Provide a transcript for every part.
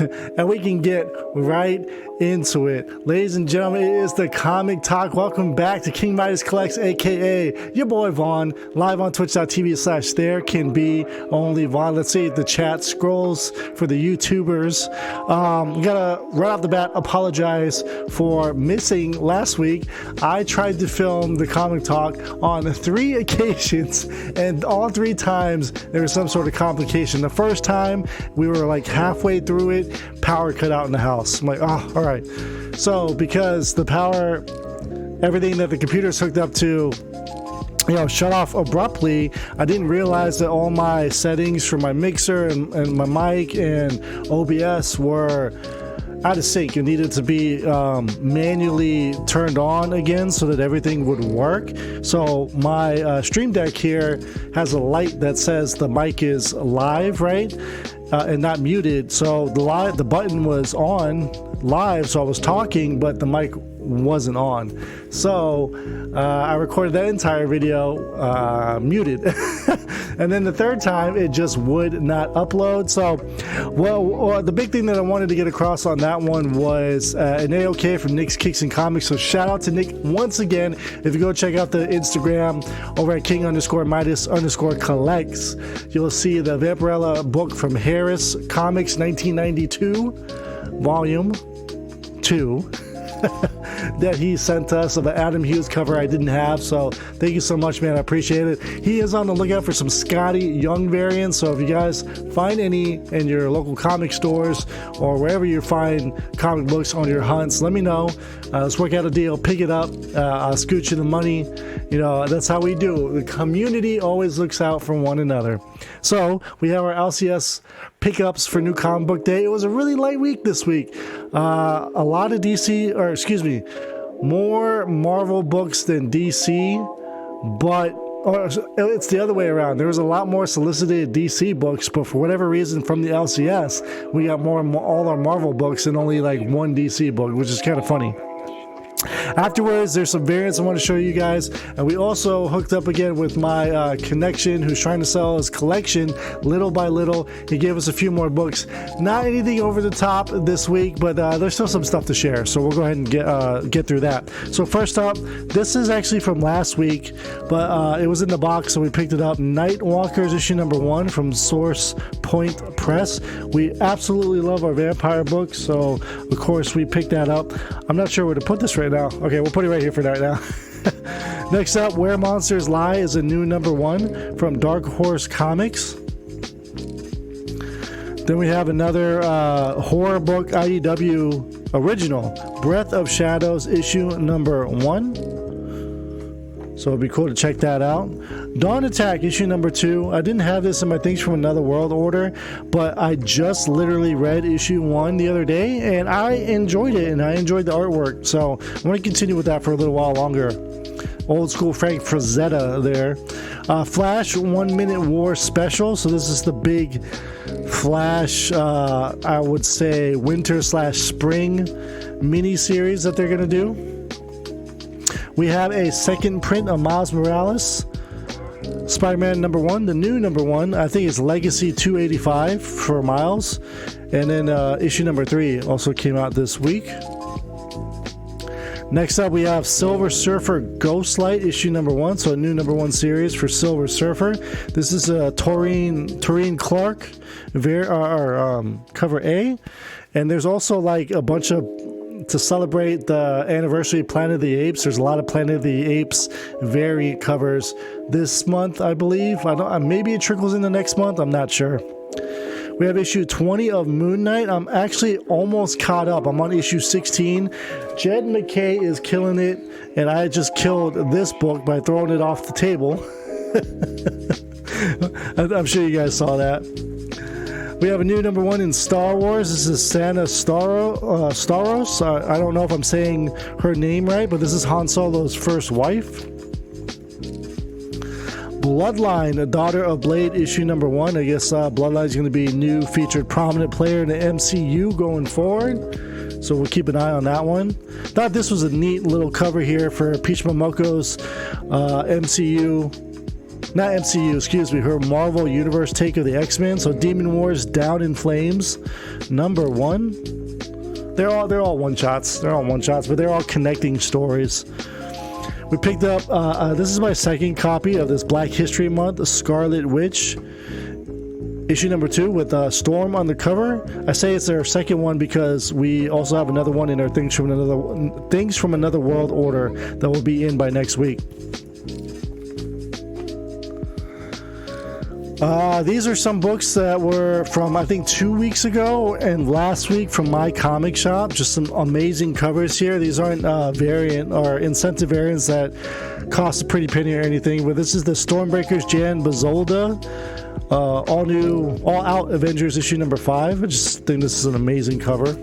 and we can get right into it. Ladies and gentlemen, it is the Comic Talk. Welcome back to King Midas Collects, aka your boy Vaughn, live on twitch.tv/there can be only Vaughn. Let's see if the chat scrolls for the YouTubers. We gotta right off the bat apologize for missing last week. I tried to film the Comic Talk on 3 occasions, and all 3 times there was some sort of complication. The first time we were like halfway through it, power cut out in the house. I'm like, oh, all right. So because the power, everything that the computer's hooked up to, shut off abruptly, I didn't realize that all my settings for my mixer and my mic and OBS were out of sync. It needed to be manually turned on again so that everything would work. So my Stream Deck here has a light that says the mic is live, right? And not muted. So the button was on live, so I was talking, but the mic wasn't on. So I recorded that entire video muted. And then the third time it just would not upload. So the big thing that I wanted to get across on that one was an AOK from Nick's Kicks and Comics. So shout out to Nick once again. If you go check out the Instagram over at King_Midas_collects, you'll see the Vampirella book from Harris Comics 1992 volume 2 that he sent us of an Adam Hughes cover I didn't have. So thank you so much, man. I appreciate it. He is on the lookout for some Scotty Young variants. So if you guys find any in your local comic stores or wherever you find comic books on your hunts, let me know. Let's work out a deal. Pick it up. I'll scoot you the money. That's how we do. The community always looks out for one another. So we have our LCS pickups for New Comic Book Day. It was a really light week this week. A lot of more Marvel books than DC, but it's the other way around. There was a lot more solicited DC books, but for whatever reason from the LCS, we got all our Marvel books and only like one DC book, which is kind of funny. Afterwards, there's some variants I want to show you guys, and we also hooked up again with my connection who's trying to sell his collection little by little. He gave us a few more books. Not anything over the top this week, but there's still some stuff to share, so we'll go ahead and get through that. So first up, this is actually from last week, but it was in the box, so we picked it up. Nightwalkers issue number 1 from Source Point Press. We absolutely love our vampire books, so of course we picked that up. I'm not sure where to put this right now. Okay, we'll put it right here for right now. Next up, Where Monsters Lie is a new number 1 from Dark Horse Comics. Then we have another horror book IDW original, Breath of Shadows issue number 1. So it'd be cool to check that out. Dawn Attack issue number 2. I didn't have this in my Things from Another World order, but I just literally read issue 1 the other day, and I enjoyed it, and I enjoyed the artwork. So I'm going to continue with that for a little while longer. Old school Frank Frazetta there. Flash 1 Minute War Special. So this is the big Flash, I would say, winter/spring mini-series that they're going to do. We have a second print of Miles Morales, Spider-Man number 1, the new number 1. I think it's Legacy 285 for Miles. And then issue number 3 also came out this week. Next up, we have Silver Surfer Ghostlight issue number 1. So a new number 1 series for Silver Surfer. This is Taurine Clark cover A. And there's also like a bunch of, to celebrate the anniversary of Planet of the Apes, there's a lot of Planet of the Apes variant covers this month, I believe. Maybe it trickles in the next month. I'm not sure. We have issue 20 of Moon Knight. I'm actually almost caught up. I'm on issue 16. Jed MacKay is killing it, and I just killed this book by throwing it off the table. I'm sure you guys saw that. We have a new number 1 in Star Wars. This is Sana Staros. I don't know if I'm saying her name right, but this is Han Solo's first wife. Bloodline, a daughter of Blade, issue number 1. I guess Bloodline is going to be a new featured prominent player in the MCU going forward. So we'll keep an eye on that one. Thought this was a neat little cover here for Peach Momoko's MCU not MCU, excuse me, her Marvel Universe take of the X-Men. So Demon Wars Down in Flames, number 1. They're all one-shots. They're all one-shots, but they're all connecting stories. We picked up, this is my second copy of this Black History Month, The Scarlet Witch, issue number 2 with Storm on the cover. I say it's our second one because we also have another one in our Things from Another World order that will be in by next week. These are some books that were from, I think, 2 weeks ago and last week from my comic shop. Just some amazing covers here. These aren't variant or incentive variants that cost a pretty penny or anything, but this is the Stormbreakers Jan Bazolda, all out Avengers issue number 5. I just think this is an amazing cover.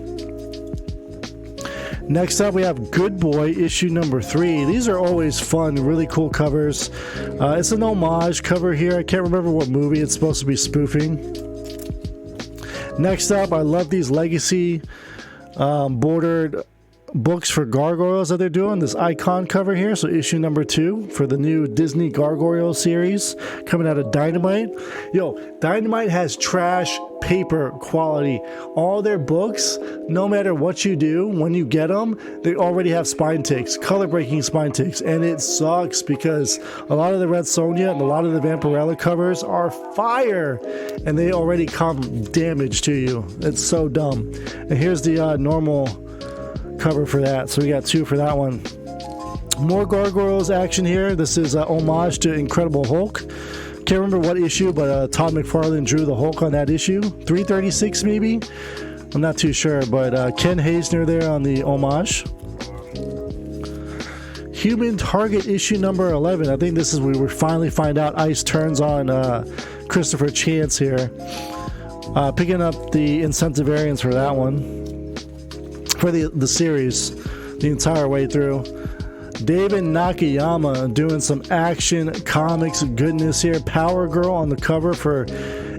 Next up, we have Good Boy issue number 3. These are always fun, really cool covers. It's an homage cover here. I can't remember what movie it's supposed to be spoofing. Next up, I love these legacy bordered books for Gargoyles that they're doing. This icon cover here, so issue number 2 for the new Disney Gargoyle series coming out of Dynamite. Yo, Dynamite has trash paper quality. All their books, no matter what you do, when you get them, they already have spine ticks, color breaking spine ticks, and it sucks because a lot of the Red Sonja and a lot of the Vampirella covers are fire and they already come damaged to you. It's so dumb. And here's the normal cover for that, so we got 2 for that one. More Gargoyles action here. This is homage to Incredible Hulk. Can't remember what issue, but Todd McFarlane drew the Hulk on that issue, 336 maybe, I'm not too sure, but Ken Eisner there on the homage. Human Target issue number 11. I think this is where we finally find out Ice turns on Christopher Chance here, picking up the incentive variants for that one, for the series, the entire way through. David Nakayama doing some Action Comics goodness here. Power Girl on the cover for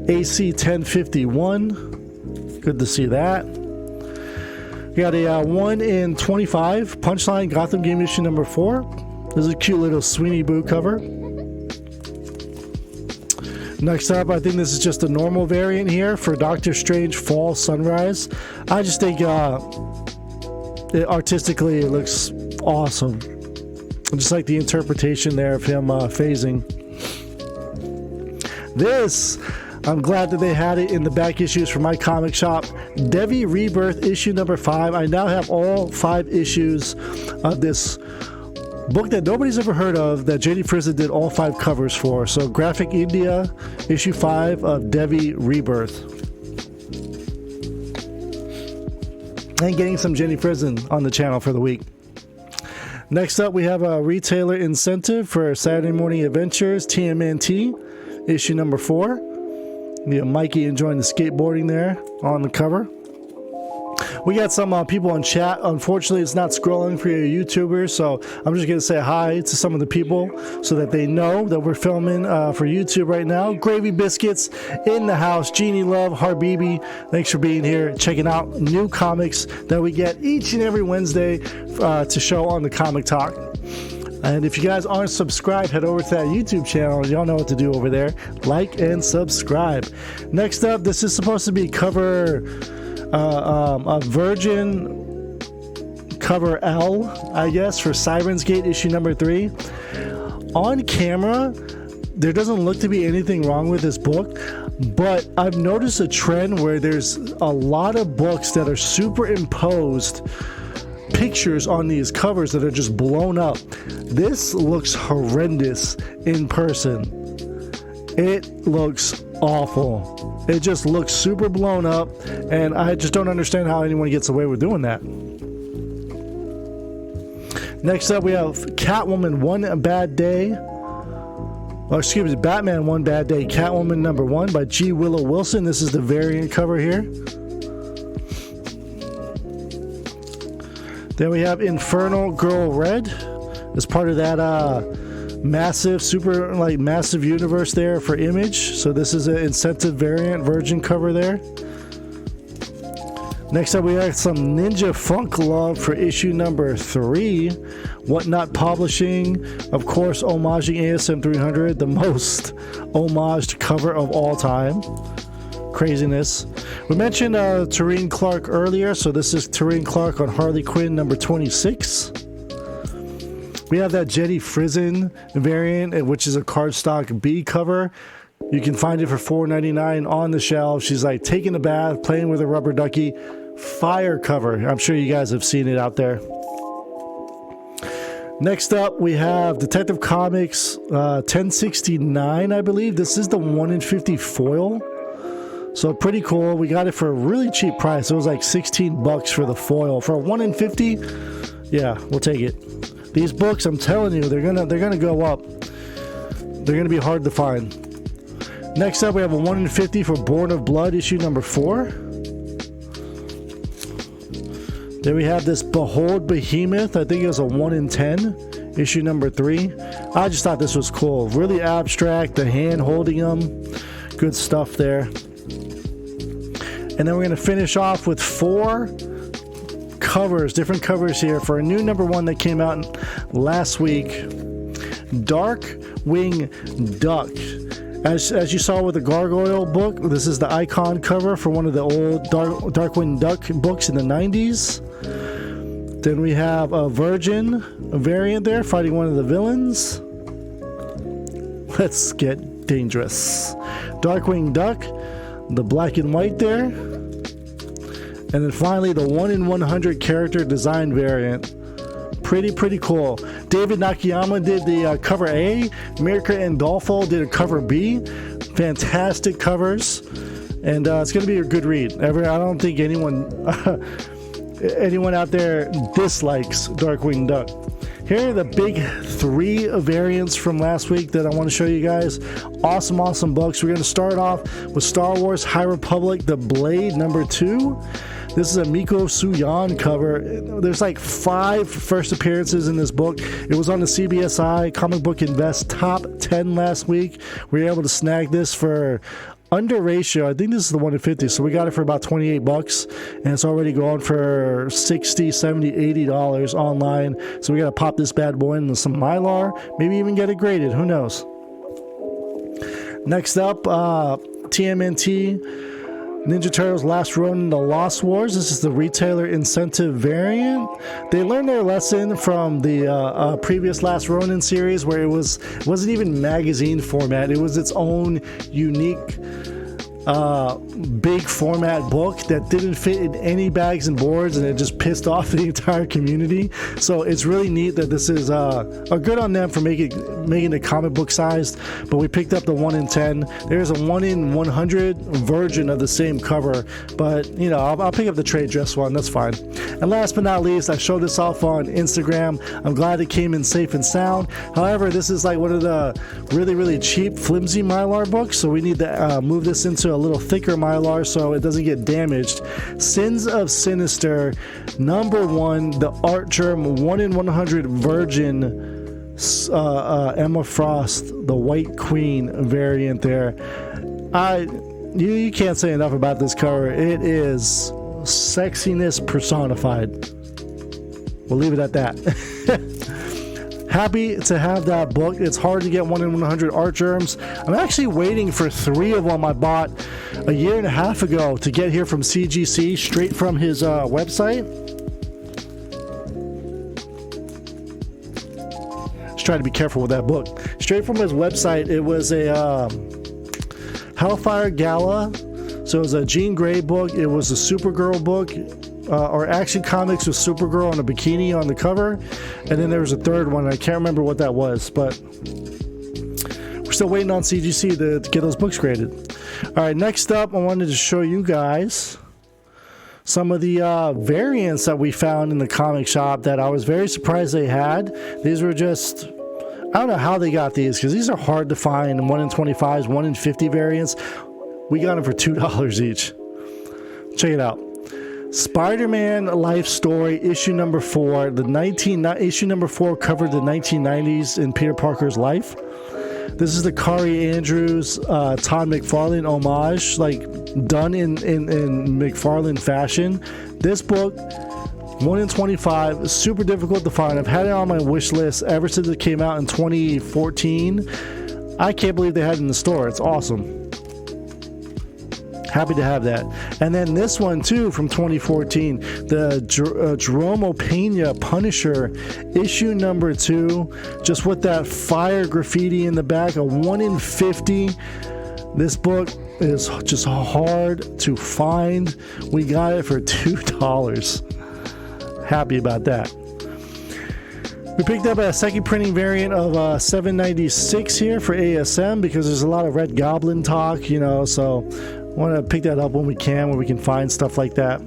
AC 1051. Good to see that. We got a 1 in 25 Punchline Gotham Game issue number 4. This is a cute little Sweeney Boo cover. Next up, I think this is just a normal variant here for Doctor Strange Fall Sunrise. I just think artistically it looks awesome. Just like the interpretation there of him phasing. This, I'm glad that they had it in the back issues for my comic shop. Devi Rebirth issue number 5. I now have all 5 issues of this book that nobody's ever heard of that JD Frizza did all 5 covers for. So Graphic India issue 5 of Devi Rebirth. And getting some Jenny Frizen on the channel for the week. Next up, we have a retailer incentive for Saturday Morning Adventures TMNT issue number 4. We have Mikey enjoying the skateboarding there on the cover. We got some people in chat. Unfortunately, it's not scrolling for your YouTubers, so I'm just going to say hi to some of the people so that they know that we're filming for YouTube right now. Gravy Biscuits in the house. Jeannie Love, Harbibi, thanks for being here, checking out new comics that we get each and every Wednesday to show on the Comic Talk. And if you guys aren't subscribed, head over to that YouTube channel. Y'all know what to do over there. Like and subscribe. Next up, this is supposed to be cover... a Virgin cover L, I guess, for Sirens Gate issue number 3. On camera, there doesn't look to be anything wrong with this book, but I've noticed a trend where there's a lot of books that are superimposed pictures on these covers that are just blown up. This looks horrendous in person. It looks awful. It just looks super blown up, and I just don't understand how anyone gets away with doing that. Next up, we have Catwoman One Bad Day. Oh, excuse me, Batman One Bad Day, Catwoman number 1 by G. Willow Wilson. This is the variant cover here. Then we have Infernal Girl Red as part of that massive universe there for Image. So this is an incentive variant Virgin cover there. Next up, we have some Ninja Funk love for issue number 3. Whatnot Publishing, of course, homaging ASM 300, the most homaged cover of all time. Craziness. We mentioned Tareen Clark earlier, so this is Tareen Clark on Harley Quinn number 26. We have that Jetty Frizen variant, which is a cardstock B cover. You can find it for $4.99 on the shelf. She's like taking a bath, playing with a rubber ducky. Fire cover. I'm sure you guys have seen it out there. Next up, we have Detective Comics 1069, I believe. This is the 1 in 50 foil. So pretty cool. We got it for a really cheap price. It was like $16 for the foil. For a 1 in 50, yeah, we'll take it. These books, I'm telling you, they're gonna go up. They're gonna be hard to find. Next up, we have a 1 in 50 for Born of Blood, issue number 4. Then we have this Behold Behemoth. I think it was a 1 in 10, issue number 3. I just thought this was cool. Really abstract, the hand holding them. Good stuff there. And then we're going to finish off with 4 covers, different covers here for a new number 1 that came out last week. Darkwing Duck. As you saw with the Gargoyle book, this is the icon cover for one of the old Darkwing Duck books in the 90s. Then we have a Virgin variant there, fighting one of the villains. Let's get dangerous. Darkwing Duck, the black and white there. And then finally the 1 in 100 character design variant. Pretty cool. David Nakayama did the cover A. Mirka Andolfo did a cover B. Fantastic covers. And it's going to be a good read. I don't think anyone out there dislikes Darkwing Duck. Here are the big 3 variants from last week that I want to show you guys. Awesome books. We're going to start off with Star Wars High Republic, The Blade number 2. This is a Miko Suyan cover. There's like 5 first appearances in this book. It was on the CBSI Comic Book Invest top 10 last week. We were able to snag this for under ratio. I think this is the 1 in 50, so we got it for about $28, and it's already going for $60, $70, $80 online. So we got to pop this bad boy in with some Mylar, maybe even get it graded. Who knows? Next up, TMNT. Ninja Turtles Last Ronin The Lost Wars. This is the retailer incentive variant. They learned their lesson from the previous Last Ronin series, where it wasn't even magazine format. It was its own unique big format book that didn't fit in any bags and boards, and it just pissed off the entire community. So it's really neat that this is a good on them for making it comic book sized. But we picked up the 1 in 10. There's a 1 in 100 version of the same cover, but you know, I'll pick up the trade dress one. That's fine. And last but not least, I showed this off on Instagram. I'm glad it came in safe and sound. However, this is like one of the really cheap flimsy Mylar books, so we need to move this into a little thicker Mylar so it doesn't get damaged. Sins of Sinister number 1, the Artgerm 1 in 100 virgin Emma Frost, the White Queen variant there. You can't say enough about this cover. It is sexiness personified. We'll leave it at that. Happy to have that book. It's hard to get 1 in 100 Artgerms. I'm actually waiting for 3 of them I bought a year and a half ago to get here from CGC, straight from his website. Just try to be careful with that book. Straight from his website, it was a Hellfire Gala. So it was a Jean Grey book. It was a Supergirl book. Or Action Comics with Supergirl on a bikini on the cover, and then there was a third one. I can't remember what that was, but we're still waiting on CGC to get those books graded. All right, next up, I wanted to show you guys some of the variants that we found in the comic shop that I was very surprised they had. These were just, I don't know how they got these, because these are hard to find. 1 in 25s, 1 in 50 variants. We got them for $2 each. Check it out. Spider-Man Life Story, issue number 4. Issue number 4 covered the 1990s in Peter Parker's life. This is the Kari Andrews, Todd McFarlane homage, like done in McFarlane fashion. This book, 1 in 25, super difficult to find. I've had it on my wish list ever since it came out in 2014. I can't believe they had it in the store. It's awesome. Happy to have that. And then this one too from 2014, the Jerome Opeña Punisher, issue number 2, just with that fire graffiti in the back, a 1 in 50. This book is just hard to find. We got it for $2. Happy about that. We picked up a second printing variant of 796 here for ASM because there's a lot of Red Goblin talk, you know, so want to pick that up when we can find stuff like that.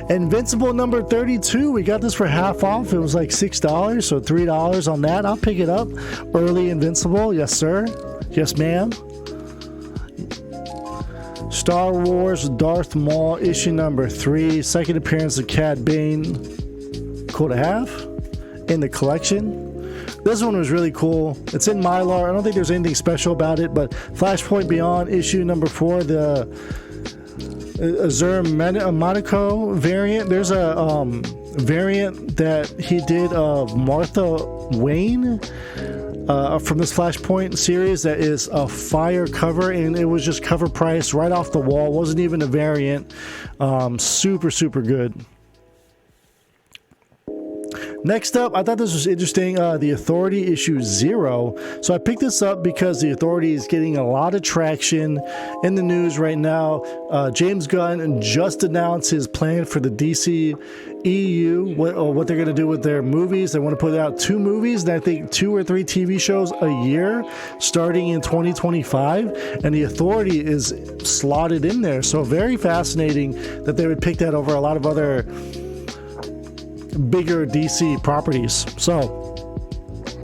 Invincible number 32, we got this for half off. It was like $6, so $3 on that. I'll pick it up. Early Invincible, yes sir, yes ma'am. Star Wars Darth Maul issue number 3, second appearance of Cad Bane. Cool to have in the collection. This one was really cool. It's in Mylar. I don't think there's anything special about it, but Flashpoint Beyond issue number 4, the Azure Monaco variant. There's a variant that he did of Martha Wayne from this Flashpoint series that is a fire cover, and it was just cover price right off the wall. Wasn't even a variant. Super good. Next up, I thought this was interesting, The Authority issue 0. So I picked this up because The Authority is getting a lot of traction in the news right now. James Gunn just announced his plan for the DC EU, what they're going to do with their movies. They want to put out 2 movies, and I think 2 or 3 TV shows a year starting in 2025. And The Authority is slotted in there. So very fascinating that they would pick that over a lot of other bigger DC properties. So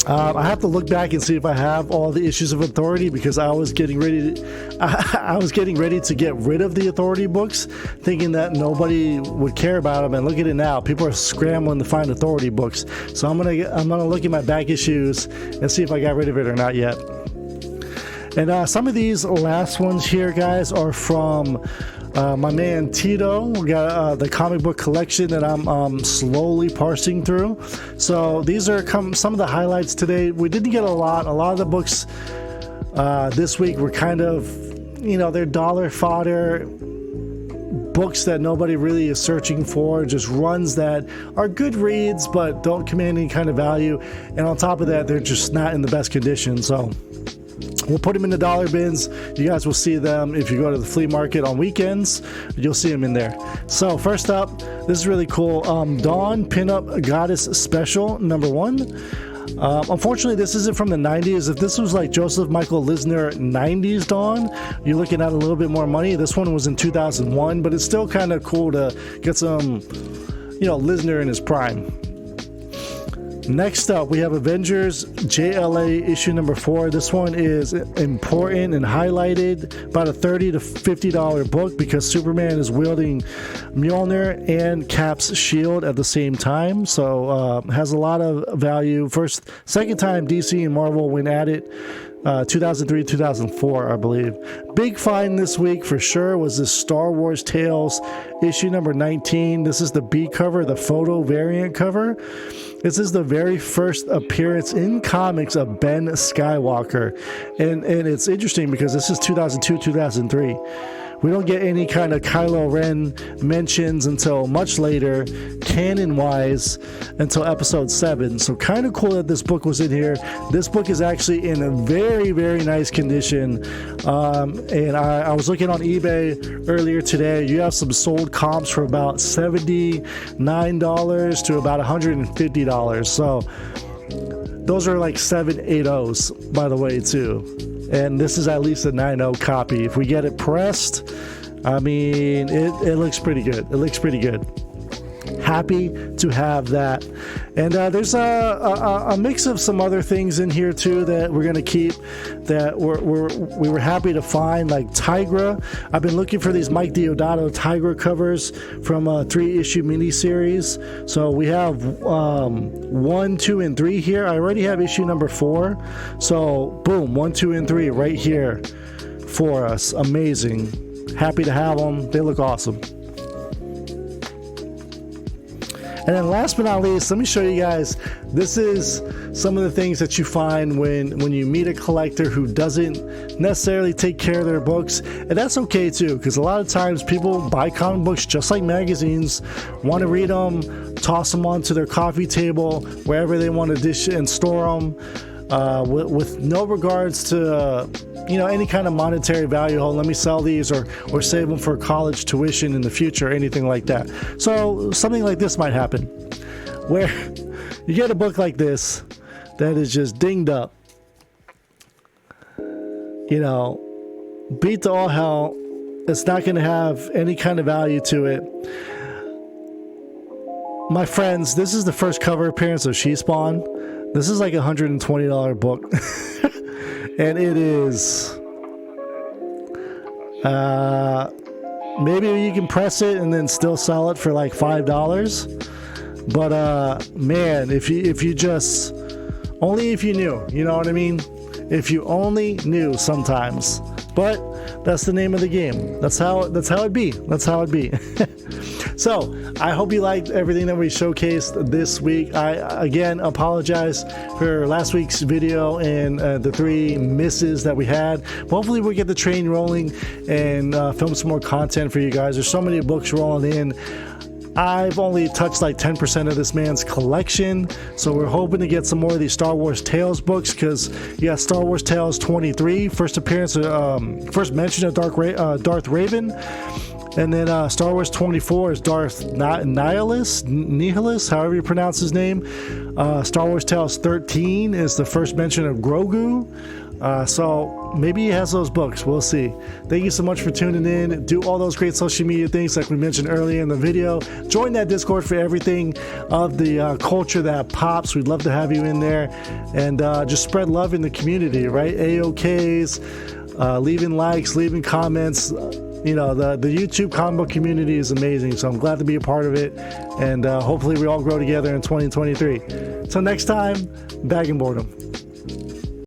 I have to look back and see if I have all the issues of Authority, because I was getting ready to get rid of the Authority books, thinking that nobody would care about them. And look at it now, people are scrambling to find Authority books. So I'm gonna look at my back issues and see if I got rid of it or not yet. And some of these last ones here, guys, are from my man Tito. We got the comic book collection that I'm slowly parsing through. So these are some of the highlights today. We didn't get a lot of the books this week were kind of, you know, they're dollar fodder books that nobody really is searching for, just runs that are good reads but don't command any kind of value, and on top of that they're just not in the best condition. So we'll put them in the dollar bins. You guys will see them if you go to the flea market on weekends. You'll see them in there. So first up, this is really cool. Dawn Pinup Goddess Special number 1. Unfortunately, this isn't from the 90s. If this was like Joseph Michael Lisner 90s Dawn, you're looking at a little bit more money. This one was in 2001, but it's still kind of cool to get some, you know, Lisner in his prime. Next up, we have Avengers JLA issue number 4. This one is important and highlighted, about a $30 to $50 book, because Superman is wielding Mjolnir and Cap's shield at the same time. So has a lot of value. Second time DC and Marvel went at it. 2003, 2004, I believe. Big find this week for sure was this Star Wars Tales issue number 19. This is the B cover, the photo variant cover. This is the very first appearance in comics of Ben Skywalker. And it's interesting because this is 2002, 2003. We don't get any kind of Kylo Ren mentions until much later, canon-wise, until episode 7. So kind of cool that this book was in here. This book is actually in a very, very nice condition. And I was looking on eBay earlier today. You have some sold comps for about $79 to about $150. So those are like 780s, by the way, too. And this is at least a 9.0 copy. If we get it pressed, I mean, it looks pretty good. It looks pretty good. happy to have that. And there's a mix of some other things in here too that we're gonna keep, that we were happy to find, like Tigra. I've been looking for these Mike Deodato Tigra covers from a 3-issue miniseries. So we have 1, 2, and 3 here. I already have issue number 4. So boom, 1, 2, and 3 right here for us. Amazing. Happy to have them. They look awesome. And then last but not least, let me show you guys, this is some of the things that you find when you meet a collector who doesn't necessarily take care of their books. And that's okay too, because a lot of times people buy comic books just like magazines, want to read them, toss them onto their coffee table, wherever they want to dish and store them, with no regards to any kind of monetary value. Oh, let me sell these or save them for college tuition in the future, anything like that. So something like this might happen, where you get a book like this that is just dinged up, beat to all hell. It's not going to have any kind of value to it. My friends, this is the first cover appearance of She-Spawn. This is like a $120 book. And it is, maybe you can press it and then still sell it for like $5. But man, if you just, only if you knew, you know what I mean? If you only knew sometimes. But that's the name of the game. That's how it be. That's how it be. So I hope you liked everything that we showcased this week. I again apologize for last week's video and the 3 misses that we had. But hopefully we'll get the train rolling and film some more content for you guys. There's so many books rolling in. I've only touched like 10% of this man's collection, so we're hoping to get some more of these Star Wars Tales books, because you got Star Wars Tales 23, first mention of Darth Raven, and then Star Wars 24 is Darth Nihilus, however you pronounce his name. Star Wars Tales 13 is the first mention of Grogu. So maybe he has those books. We'll see. Thank you so much for tuning in. Do all those great social media things like we mentioned earlier in the video. Join that Discord for everything of the culture that pops. We'd love to have you in there, and just spread love in the community, right? AOKs, leaving likes, leaving comments. The YouTube comic book community is amazing, so I'm glad to be a part of it, and hopefully we all grow together in 2023. Till next time, Bag and Boredom.